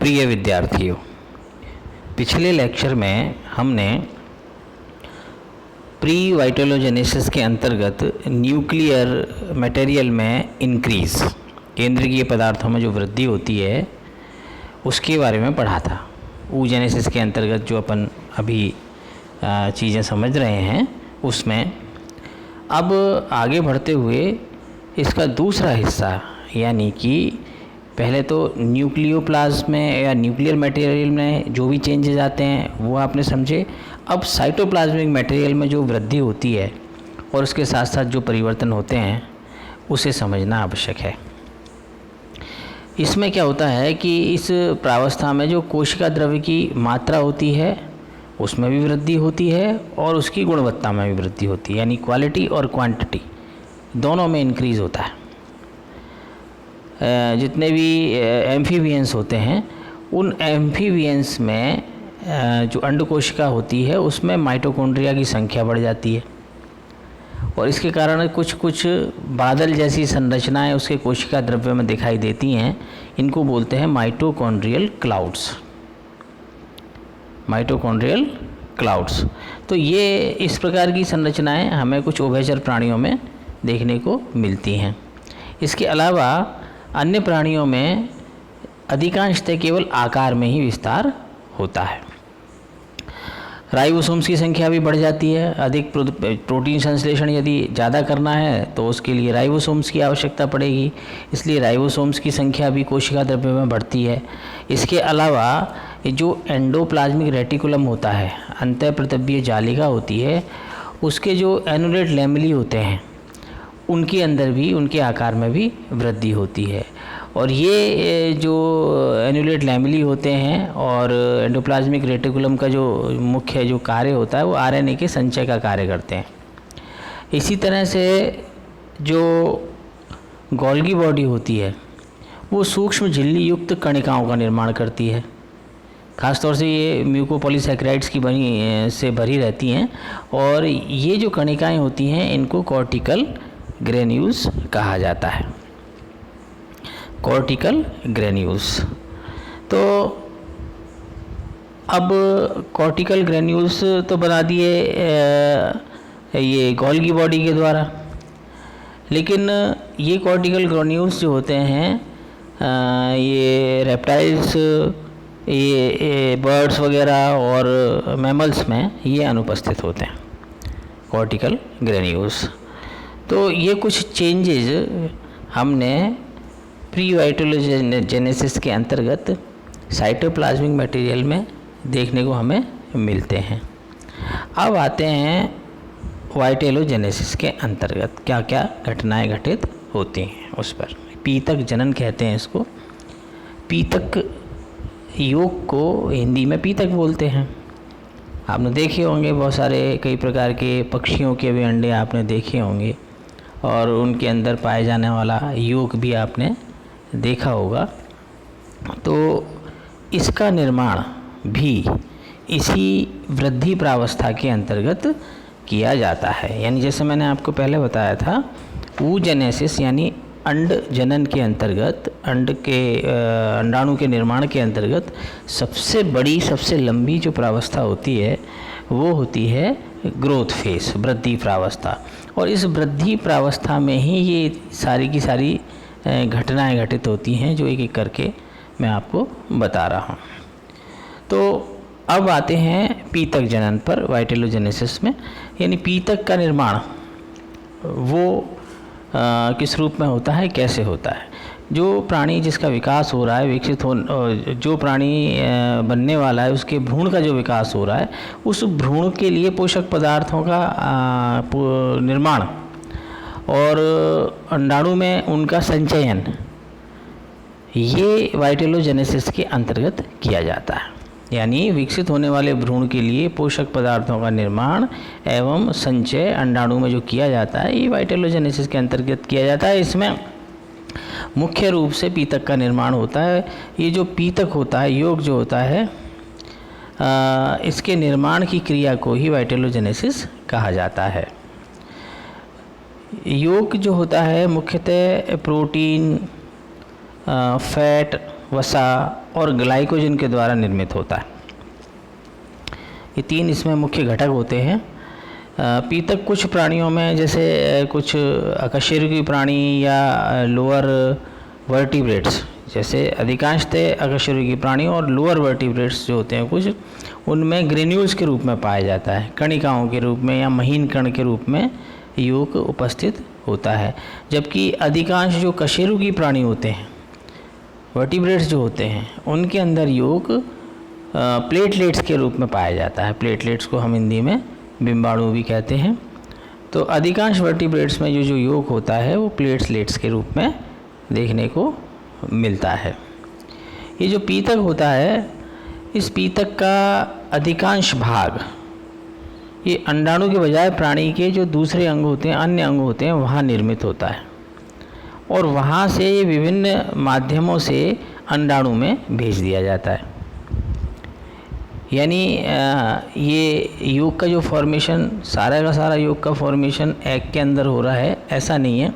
प्रिय विद्यार्थियों, पिछले लेक्चर में हमने प्री वाइटोलोजेनेसिस के अंतर्गत न्यूक्लियर मटेरियल में इंक्रीज, केंद्रीय पदार्थों में जो वृद्धि होती है उसके बारे में पढ़ा था। ऊजेनेसिस के अंतर्गत जो अपन अभी चीज़ें समझ रहे हैं उसमें अब आगे बढ़ते हुए इसका दूसरा हिस्सा, यानी कि पहले तो न्यूक्लियोप्लाज्म में या न्यूक्लियर मटेरियल में जो भी चेंजेस आते हैं वो आपने समझे। अब साइटोप्लाज्मिक मटेरियल में जो वृद्धि होती है और उसके साथ साथ जो परिवर्तन होते हैं उसे समझना आवश्यक है। इसमें क्या होता है कि इस प्रावस्था में जो कोशिका द्रव्य की मात्रा होती है उसमें भी वृद्धि होती है और उसकी गुणवत्ता में भी वृद्धि होती है, यानी क्वालिटी और क्वांटिटी दोनों में इंक्रीज़ होता है। जितने भी एम्फीबियंस होते हैं उन एम्फीबियंस में जो अंड कोशिका होती है उसमें माइटोकॉन्ड्रिया की संख्या बढ़ जाती है और इसके कारण कुछ कुछ बादल जैसी संरचनाएं उसके कोशिका द्रव्य में दिखाई देती हैं। इनको बोलते हैं माइटोकॉन्ड्रियल क्लाउड्स। Mitochondrial clouds. तो ये इस प्रकार की संरचनाएं हमें कुछ उभयचर प्राणियों में देखने को मिलती हैं। इसके अलावा अन्य प्राणियों में अधिकांशतः केवल आकार में ही विस्तार होता है। राइबोसोम्स की संख्या भी बढ़ जाती है। अधिक प्रोटीन संश्लेषण यदि ज़्यादा करना है तो उसके लिए राइबोसोम्स की आवश्यकता पड़ेगी, इसलिए राइबोसोम्स की संख्या भी कोशिका द्रव्य में बढ़ती है। इसके अलावा जो एंडोप्लाज्मिक रेटिकुलम होता है, अंतःप्रतव्य जालिका होती है, उसके जो एनुलेट लैमेली होते हैं उनके अंदर भी, उनके आकार में भी वृद्धि होती है। और ये जो एनुलेट लैमेली होते हैं और एंडोप्लाज्मिक रेटिकुलम का जो मुख्य जो कार्य होता है वो आरएनए के संचय का कार्य करते हैं। इसी तरह से जो गोल्गी बॉडी होती है वो सूक्ष्म झिल्ली युक्त कणिकाओं का निर्माण करती है। ख़ासतौर से ये म्यूकोपॉलीसैकेराइड्स की से भरी रहती हैं और ये जो कणिकाएं होती हैं इनको कॉर्टिकल ग्रेन्यूल्स कहा जाता है। Cortical granules. तो अब कॉर्टिकल ग्रेन्यूल्स तो बना दिए ये गोल्गी बॉडी के द्वारा, लेकिन ये कॉर्टिकल ग्रेन्यूल्स जो होते हैं ये रेप्टाइल्स, ये बर्ड्स वगैरह और मैमल्स में ये अनुपस्थित होते हैं कॉर्टिकल ग्रेन्यूल्स। तो ये कुछ चेंजेस हमने प्री वाइटोलोजेनेसिस के अंतर्गत साइटोप्लाज्मिक मटेरियल में देखने को हमें मिलते हैं। अब आते हैं वाइटोलोजेनेसिस के अंतर्गत क्या क्या घटनाएं घटित होती हैं उस पर। पीतक जनन कहते हैं इसको। पीतक योग को हिंदी में पीतक बोलते हैं। आपने देखे होंगे बहुत सारे कई प्रकार के पक्षियों के भी अंडे आपने देखे होंगे और उनके अंदर पाए जाने वाला योग भी आपने देखा होगा। तो इसका निर्माण भी इसी वृद्धि प्रावस्था के अंतर्गत किया जाता है। यानी जैसे मैंने आपको पहले बताया था, ऊजेनेसिस यानी अंड जनन के अंतर्गत, अंडाणु के निर्माण के अंतर्गत सबसे बड़ी, सबसे लंबी जो प्रावस्था होती है वो होती है ग्रोथ फेस, वृद्धि प्रावस्था। और इस वृद्धि प्रावस्था में ही ये सारी की सारी घटनाएं घटित होती हैं जो एक एक करके मैं आपको बता रहा हूँ। तो अब आते हैं पीतक जनन पर वाइटोलोजेनेसिस में। यानी पीतक का निर्माण वो किस रूप में होता है, कैसे होता है। जो प्राणी जिसका विकास हो रहा है, जो प्राणी बनने वाला है उसके भ्रूण का जो विकास हो रहा है, उस भ्रूण के लिए पोषक पदार्थों का निर्माण और अंडाणु में उनका संचयन, ये वाइटोलोजेनेसिस के अंतर्गत किया जाता है। यानी विकसित होने वाले भ्रूण के लिए पोषक पदार्थों का निर्माण एवं संचय अंडाणु में जो किया जाता है ये वाइटोलोजेनेसिस के अंतर्गत किया जाता है। इसमें मुख्य रूप से पीतक का निर्माण होता है। ये जो पीतक होता है, योग जो होता है, इसके निर्माण की क्रिया को ही वाइटोलोजेनेसिस कहा जाता है। योग जो होता है मुख्यतः प्रोटीन, फैट वसा और ग्लाइकोजन के द्वारा निर्मित होता है। ये 3 इसमें मुख्य घटक होते हैं। पीतक कुछ प्राणियों में, जैसे कुछ अकशेरुकी प्राणी या लोअर वर्टिब्रेट्स, जैसे अधिकांशतः अकशेरुकी प्राणी और लोअर वर्टिब्रेट्स जो होते हैं कुछ, उनमें ग्रेन्यूल्स के रूप में पाया जाता है, कणिकाओं के रूप में या महीन कण के रूप में योग उपस्थित होता है। जबकि अधिकांश जो कशेरुकी प्राणी होते हैं, वर्टिब्रेट्स जो होते हैं, उनके अंदर योग प्लेटलेट्स के रूप में पाया जाता है। प्लेटलेट्स को हम हिंदी में बिंबाणु भी कहते हैं। तो अधिकांश वर्टिब्रेट्स में जो योग होता है वो प्लेटलेट्स के रूप में देखने को मिलता है। ये जो पीतक होता है, इस पीतक का अधिकांश भाग ये अंडाणु के बजाय प्राणी के जो दूसरे अंग होते हैं, अन्य अंग होते हैं, वहाँ निर्मित होता है और वहाँ से ये विभिन्न माध्यमों से अंडाणु में भेज दिया जाता है। यानी ये योग का जो फॉर्मेशन, सारा का सारा योग का फॉर्मेशन एग के अंदर हो रहा है, ऐसा नहीं है।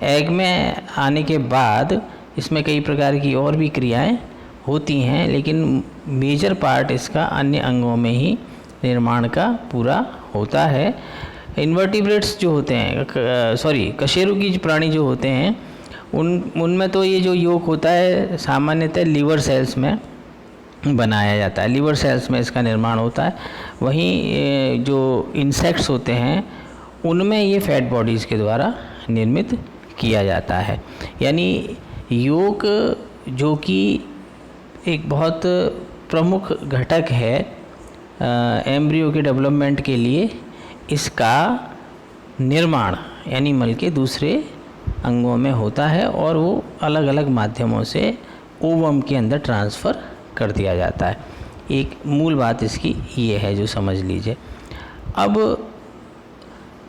एग में आने के बाद इसमें कई प्रकार की और भी क्रियाएं होती हैं, लेकिन मेजर पार्ट इसका अन्य अंगों में ही निर्माण का पूरा होता है। इन्वर्टिब्रेट्स जो होते हैं, कशेरुकी प्राणी जो होते हैं, उनमें तो ये जो योग होता है सामान्यतः लीवर सेल्स में बनाया जाता है, लीवर सेल्स में इसका निर्माण होता है। वहीं जो इंसेक्ट्स होते हैं उनमें ये फैट बॉडीज़ के द्वारा निर्मित किया जाता है। यानी योग जो कि एक बहुत प्रमुख घटक है एम्ब्रियो के डेवलपमेंट के लिए, इसका निर्माण एनिमल के दूसरे अंगों में होता है और वो अलग अलग माध्यमों से ओवम के अंदर ट्रांसफ़र कर दिया जाता है। एक मूल बात इसकी ये है जो समझ लीजिए। अब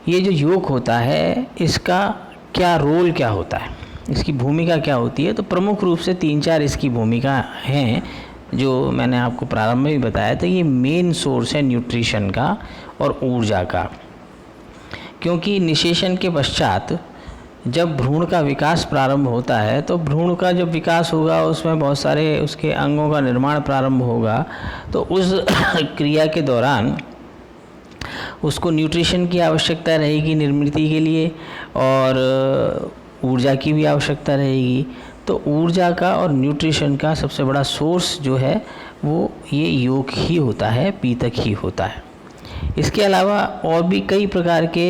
ये जो योग होता है, इसका क्या रोल क्या होता है, इसकी भूमिका क्या होती है? तो प्रमुख रूप से 3-4 इसकी भूमिका हैं जो मैंने आपको प्रारंभ में भी बताया था। ये मेन सोर्स है न्यूट्रिशन का और ऊर्जा का, क्योंकि निषेचन के पश्चात जब भ्रूण का विकास प्रारंभ होता है, तो भ्रूण का जब विकास होगा उसमें बहुत सारे उसके अंगों का निर्माण प्रारंभ होगा। तो उस क्रिया के दौरान उसको न्यूट्रिशन की आवश्यकता रहेगी निर्मित के लिए और ऊर्जा की भी आवश्यकता रहेगी। तो ऊर्जा का और न्यूट्रिशन का सबसे बड़ा सोर्स जो है वो ये योग ही होता है, पीतक ही होता है। इसके अलावा और भी कई प्रकार के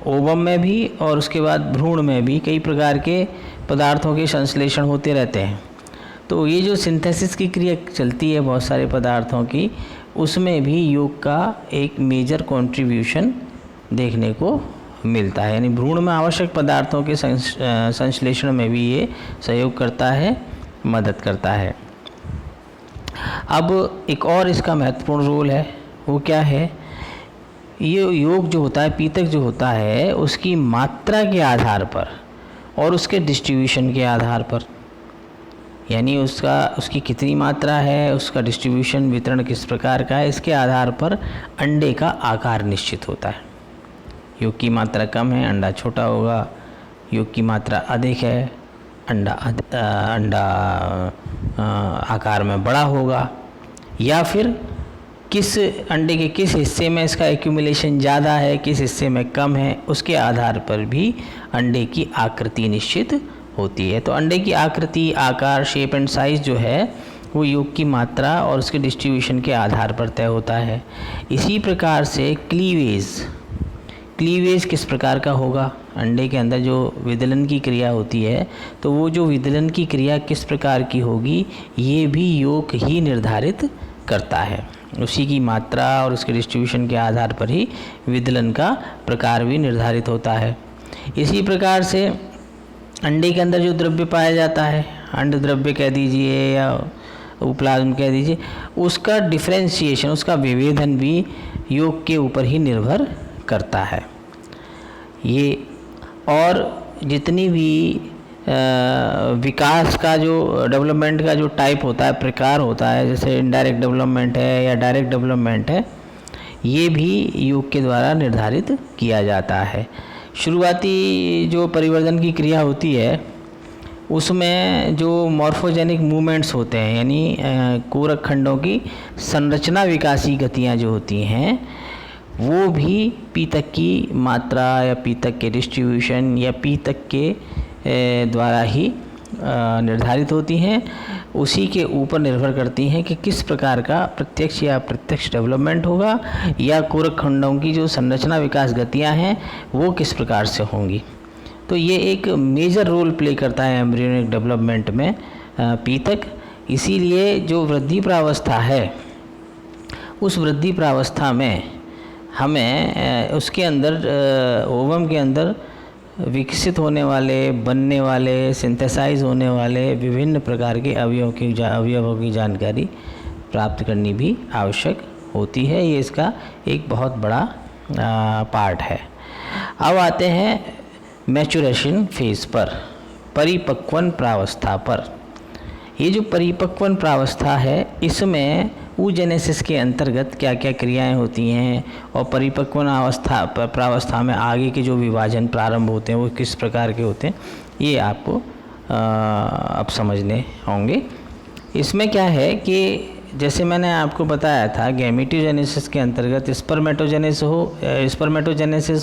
ओवम में भी और उसके बाद भ्रूण में भी कई प्रकार के पदार्थों के संश्लेषण होते रहते हैं। तो ये जो सिंथेसिस की क्रिया चलती है बहुत सारे पदार्थों की, उसमें भी योग का एक मेजर कंट्रीब्यूशन देखने को मिलता है। यानी भ्रूण में आवश्यक पदार्थों के संश्लेषण में भी ये सहयोग करता है, मदद करता है। अब एक और इसका महत्वपूर्ण रोल है, वो क्या है? ये योग जो होता है, पीतक जो होता है, उसकी मात्रा के आधार पर और उसके डिस्ट्रीब्यूशन के आधार पर, यानी उसकी कितनी मात्रा है, उसका डिस्ट्रीब्यूशन वितरण किस प्रकार का है, इसके आधार पर अंडे का आकार निश्चित होता है। योग की मात्रा कम है, अंडा छोटा होगा। योग की मात्रा अधिक है, अंडा आकार में बड़ा होगा। या फिर किस अंडे के किस हिस्से में इसका एक्यूमुलेशन ज़्यादा है, किस हिस्से में कम है, उसके आधार पर भी अंडे की आकृति निश्चित होती है। तो अंडे की आकृति, आकार, शेप एंड साइज़ जो है वो योग की मात्रा और उसके डिस्ट्रीब्यूशन के आधार पर तय होता है। इसी प्रकार से क्लीवेज किस प्रकार का होगा, अंडे के अंदर जो विदलन की क्रिया होती है, तो वो जो विदलन की क्रिया किस प्रकार की होगी, ये भी योग ही निर्धारित करता है। उसी की मात्रा और उसके डिस्ट्रीब्यूशन के आधार पर ही विदलन का प्रकार भी निर्धारित होता है। इसी प्रकार से अंडे के अंदर जो द्रव्य पाया जाता है, अंड द्रव्य कह दीजिए या उपप्लाज्म कह दीजिए, उसका डिफरेंशिएशन, उसका विभेदन भी योग के ऊपर ही निर्भर करता है। ये और जितनी भी विकास का जो डेवलपमेंट का जो टाइप होता है, प्रकार होता है, जैसे इनडायरेक्ट डेवलपमेंट है या डायरेक्ट डेवलपमेंट है, ये भी योग के द्वारा निर्धारित किया जाता है। शुरुआती जो परिवर्तन की क्रिया होती है उसमें जो मॉर्फोजेनिक मूवमेंट्स होते हैं, यानी कोरक खंडों की संरचना विकासी गतियाँ जो होती हैं, वो भी पीतक की मात्रा या पीतक के डिस्ट्रीब्यूशन या पीतक के द्वारा ही निर्धारित होती हैं। उसी के ऊपर निर्भर करती हैं कि किस प्रकार का प्रत्यक्ष या अप्रत्यक्ष डेवलपमेंट होगा, या कोरक खंडों की जो संरचना विकास गतियाँ हैं वो किस प्रकार से होंगी। तो ये एक मेजर रोल प्ले करता है एम्ब्रियोनिक डेवलपमेंट में पीतक। इसीलिए जो वृद्धि प्रावस्था है, उस वृद्धि प्रावस्था में हमें उसके अंदर ओवम के अंदर विकसित होने वाले, बनने वाले, सिंथेसाइज होने वाले विभिन्न प्रकार के अवयवों की जानकारी प्राप्त करनी भी आवश्यक होती है। ये इसका एक बहुत बड़ा पार्ट है। अब आते हैं मैचुरेशन फेज पर, परिपक्वन प्रावस्था पर। ये जो परिपक्वन प्रावस्था है, इसमें oogenesis के अंतर्गत क्या क्या क्रियाएं होती हैं और परिपक्वन प्रावस्था में आगे के जो विभाजन प्रारंभ होते हैं वो किस प्रकार के होते हैं, ये आपको अब समझने होंगे। इसमें क्या है कि जैसे मैंने आपको बताया था, गैमेटोजेनेसिस के अंतर्गत स्पर्मेटोजेनेसिस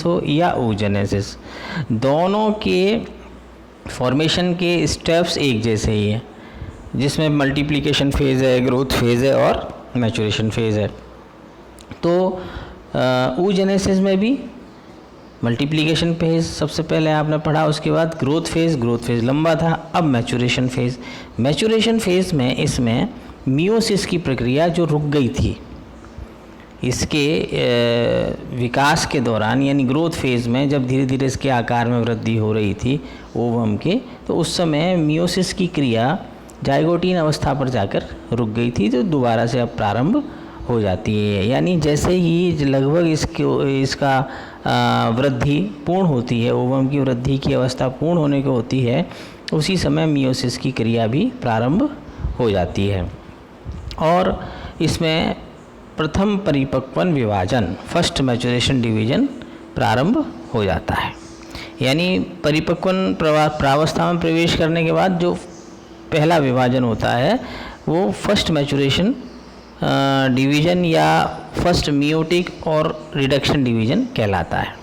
हो या oogenesis, दोनों के फॉर्मेशन के स्टेप्स एक जैसे ही हैं, जिसमें मल्टीप्लिकेशन फेज़ है, ग्रोथ फेज़ है और मैचुरेशन फेज़ है। तो oogenesis में भी मल्टीप्लिकेशन फेज़ सबसे पहले आपने पढ़ा, उसके बाद ग्रोथ फेज़ लंबा था। अब मैचुरेशन फेज़ में इसमें मियोसिस की प्रक्रिया जो रुक गई थी, इसके विकास के दौरान, यानी ग्रोथ फेज़ में जब धीरे धीरे इसके आकार में वृद्धि हो रही थी ओवम के, तो उस समय मियोसिस की क्रिया जाइगोटीन अवस्था पर जाकर रुक गई थी, तो दोबारा से अब प्रारंभ हो जाती है। यानी जैसे ही लगभग इसका वृद्धि पूर्ण होती है, ओवम की वृद्धि की अवस्था पूर्ण होने को होती है, उसी समय मियोसिस की क्रिया भी प्रारंभ हो जाती है। और इसमें प्रथम परिपक्वन विभाजन, फर्स्ट मैचुरेशन डिवीजन प्रारंभ हो जाता है। यानी परिपक्वन प्रावस्था में प्रवेश करने के बाद जो पहला विभाजन होता है वो फर्स्ट मैचुरेशन डिवीज़न या फर्स्ट मियोटिक और रिडक्शन डिवीज़न कहलाता है।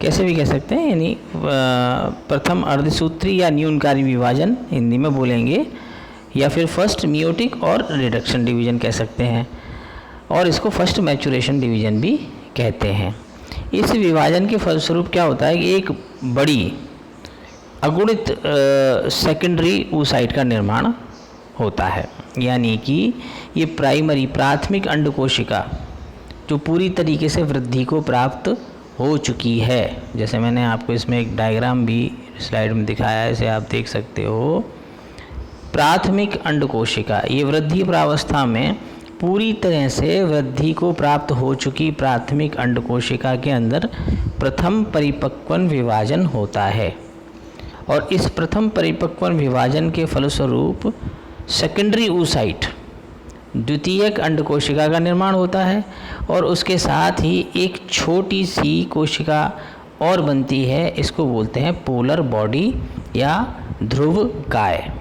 कैसे भी कह सकते हैं, यानी प्रथम अर्धसूत्री या न्यूनकारी विभाजन हिंदी में बोलेंगे, या फिर फर्स्ट मियोटिक और रिडक्शन डिवीज़न कह सकते हैं, और इसको फर्स्ट मैचुरेशन डिवीज़न भी कहते हैं। इस विभाजन के फलस्वरूप क्या होता है कि एक बड़ी अगुणित सेकेंडरी oocyte का निर्माण होता है। यानी कि ये प्राथमिक अंड कोशिका जो पूरी तरीके से वृद्धि को प्राप्त हो चुकी है, जैसे मैंने आपको इसमें एक डायग्राम भी स्लाइड में दिखाया है, इसे आप देख सकते हो। प्राथमिक अंड कोशिका ये वृद्धि प्रावस्था में पूरी तरह से वृद्धि को प्राप्त हो चुकी प्राथमिक अंड कोशिका के अंदर प्रथम परिपक्वन विभाजन होता है, और इस प्रथम परिपक्वन विभाजन के फलस्वरूप सेकेंडरी oocyte द्वितीयक अंड कोशिका का निर्माण होता है, और उसके साथ ही एक छोटी सी कोशिका और बनती है, इसको बोलते हैं पोलर बॉडी या ध्रुवकाय।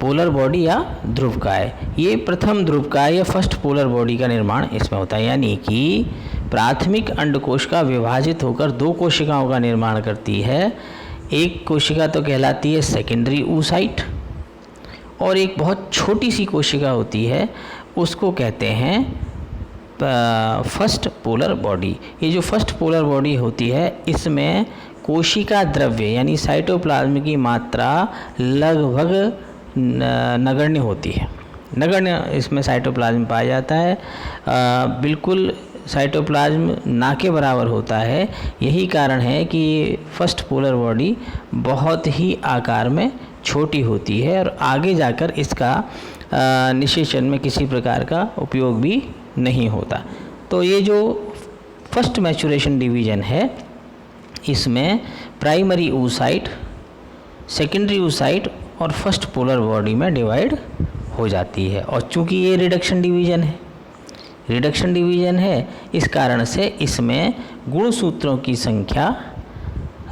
पोलर बॉडी या ध्रुवकाय, ये प्रथम ध्रुवकाय या फर्स्ट पोलर बॉडी का निर्माण इसमें होता है। यानी कि प्राथमिक अंडकोशिका विभाजित होकर दो कोशिकाओं का निर्माण करती है। एक कोशिका तो कहलाती है सेकेंडरी oocyte, और एक बहुत छोटी सी कोशिका होती है, उसको कहते हैं फर्स्ट पोलर बॉडी। ये जो फर्स्ट पोलर बॉडी होती है, इसमें कोशिका द्रव्य यानी साइटोप्लाज्म की मात्रा लगभग नगण्य होती है। नगण्य इसमें साइटोप्लाज्म पाया जाता है, बिल्कुल साइटोप्लाज्म ना के बराबर होता है। यही कारण है कि फर्स्ट पोलर बॉडी बहुत ही आकार में छोटी होती है, और आगे जाकर इसका निषेचन में किसी प्रकार का उपयोग भी नहीं होता। तो ये जो फर्स्ट मैचुरेशन डिवीज़न है, इसमें प्राइमरी oocyte, सेकेंडरी oocyte और फर्स्ट पोलर बॉडी में डिवाइड हो जाती है। और चूंकि ये रिडक्शन डिवीज़न है, इस कारण से इसमें गुणसूत्रों की संख्या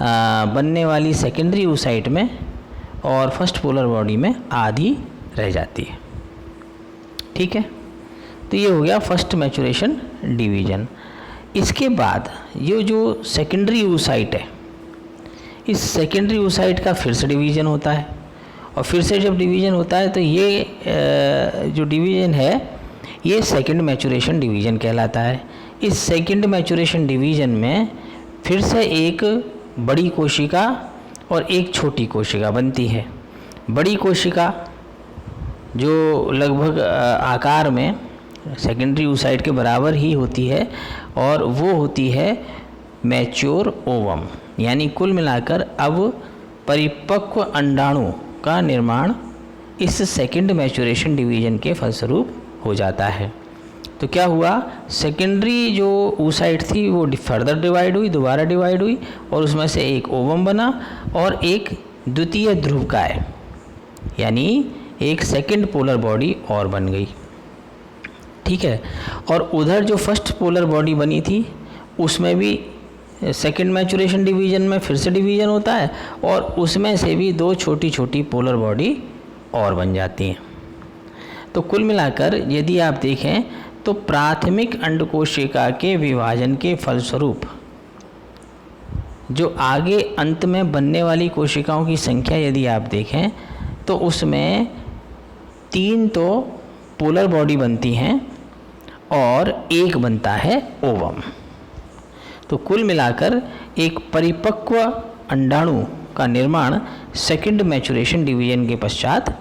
बनने वाली सेकेंडरी oocyte में और फर्स्ट पोलर बॉडी में आधी रह जाती है। ठीक है, तो ये हो गया फर्स्ट मैचुरेशन डिवीजन। इसके बाद ये जो सेकेंडरी oocyte है, इस सेकेंडरी oocyte का फिर से डिवीज़न होता है, और फिर से जब डिवीज़न होता है तो ये जो डिवीज़न है ये सेकंड मैचुरेशन डिवीज़न कहलाता है। इस सेकंड मैचुरेशन डिवीज़न में फिर से एक बड़ी कोशिका और एक छोटी कोशिका बनती है। बड़ी कोशिका जो लगभग आकार में सेकेंडरी oocyte के बराबर ही होती है, और वो होती है मैच्योर ओवम, यानी कुल मिलाकर अब परिपक्व अंडाणु का निर्माण इस सेकंड मैचुरेशन डिवीजन के फलस्वरूप हो जाता है। तो क्या हुआ, सेकेंडरी जो oocyte थी वो फर्दर डिवाइड हुई, दोबारा डिवाइड हुई, और उसमें से एक ओवम बना और एक द्वितीय ध्रुवकाय, यानी एक सेकंड पोलर बॉडी और बन गई। ठीक है, और उधर जो फर्स्ट पोलर बॉडी बनी थी उसमें भी सेकेंड मैचुरेशन डिवीजन में फिर से डिवीजन होता है, और उसमें से भी दो छोटी छोटी पोलर बॉडी और बन जाती हैं। तो कुल मिलाकर यदि आप देखें तो प्राथमिक अंडकोशिका के विभाजन के फलस्वरूप जो आगे अंत में बनने वाली कोशिकाओं की संख्या यदि आप देखें तो उसमें 3 तो पोलर बॉडी बनती हैं और एक बनता है ओवम। तो कुल मिलाकर एक परिपक्व अंडाणु का निर्माण सेकंड मैचुरेशन डिवीजन के पश्चात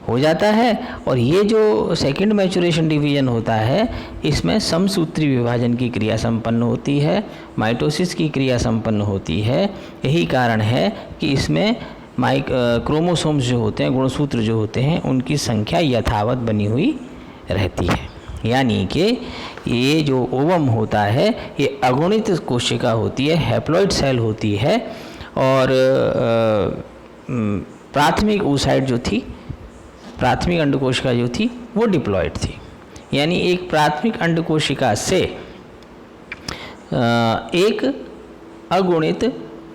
हो जाता है, और ये जो सेकंड मैचुरेशन डिवीजन होता है इसमें समसूत्री विभाजन की क्रिया संपन्न होती है, माइटोसिस की क्रिया संपन्न होती है। यही कारण है कि इसमें क्रोमोसोम्स जो होते हैं, गुणसूत्र जो होते हैं, उनकी संख्या यथावत बनी हुई रहती है। यानी कि ये जो ओवम होता है ये अगुणित कोशिका होती है, हैप्लॉइड सेल होती है, और प्राथमिक oocyte जो थी, प्राथमिक अंडकोशिका जो थी वो डिप्लॉइड थी। यानी एक प्राथमिक अंडकोशिका से एक अगुणित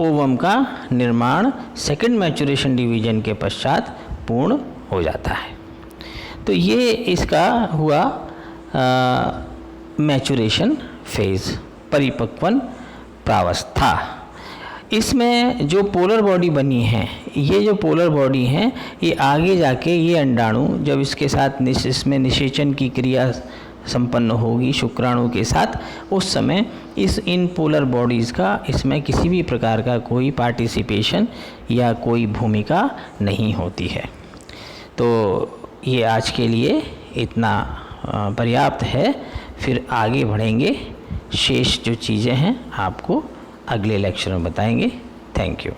ओवम का निर्माण सेकंड मैचुरेशन डिवीजन के पश्चात पूर्ण हो जाता है। तो ये इसका हुआ मैचुरेशन फेज, परिपक्वन प्रावस्था। इसमें जो पोलर बॉडी बनी है, ये जो पोलर बॉडी हैं ये आगे जाके ये अंडाणु जब इसके साथ इसमें निषेचन की क्रिया संपन्न होगी शुक्राणु के साथ, उस समय इन पोलर बॉडीज़ का इसमें किसी भी प्रकार का कोई पार्टिसिपेशन या कोई भूमिका नहीं होती है। तो ये आज के लिए इतना पर्याप्त है। फिर आगे बढ़ेंगे, शेष जो चीज़ें हैं आपको अगले लेक्चर में बताएंगे। Thank you.